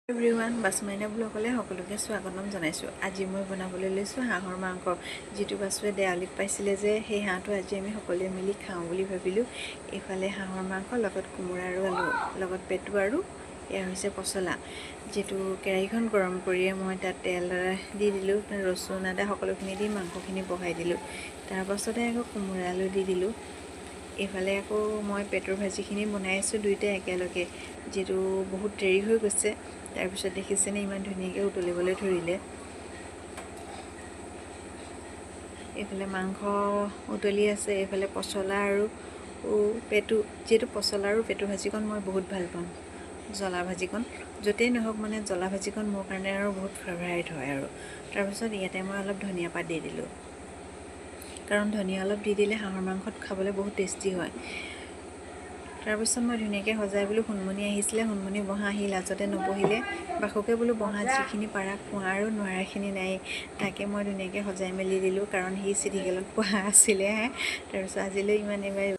Everyone বাসুমাইনা ব্লগলৈ সকলোকে স্বাগতম জনাইছোঁ। আজি মই বনাবলৈ লৈছোঁ হাঁহৰ মাংস। যিটো বাসুৱে দেৱালীত পাইছিলে যে সেই হাঁহটো আজি আমি সকলোৱে মিলি খাওঁ বুলি ভাবিলোঁ। এইফালে হাঁহৰ মাংস লগত কোমোৰা আৰু আলু লগত পেটু আৰু এয়া হৈছে পচলা। যিটো কেৰাহীখন গৰম কৰিয়ে মই তাত তেল দি দিলোঁ, ৰচুন আদা সকলোখিনি দি মাংসখিনি বহাই দিলোঁ। তাৰপাছতে আকৌ কোমোৰা আলু দি দিলোঁ। এইফালে আকৌ মই পেটুৰ ভাজিখিনি বনাই আছোঁ দুয়োটাই একেলগে, যিটো বহুত দেৰি হৈ গৈছে। তাৰপিছত দেখিছেনে ইমান ধুনীয়াকৈ উতলিবলৈ ধৰিলে। এইফালে মাংস উতলি আছে, এইফালে পচলা আৰু পেটু। যিহেতু পচলা আৰু পেটু ভাজিকণ মই বহুত ভাল পাওঁ, জ্বলা ভাজিকণ য'তেই নহওক মানে জ্বলা ভাজিকণ মোৰ কাৰণে আৰু বহুত ফেভাৰাইট হয় আৰু। তাৰপিছত ইয়াতে মই অলপ ধনিয়া পাত দি দিলোঁ, কাৰণ ধনিয়া অলপ দি দিলে হাঁহৰ মাংসত খাবলৈ বহুত টেষ্টি হয়। তাৰপিছত মই ধুনীয়াকৈ সজাই বোলো সোণমণি আহিছিলে, সোণমণি বহা, সি লাজতে নবহিলে। বাসুকে বোলো বহা, যিখিনি পাৰা খোৱা আৰু নোৱাৰাখিনি নাই। তাকে মই ধুনীয়াকৈ সজাই মেলি দিলোঁ, কাৰণ সি চিটিকেলত পঢ়া আছিলেহে। তাৰপিছত আজিলৈ ইমানেই।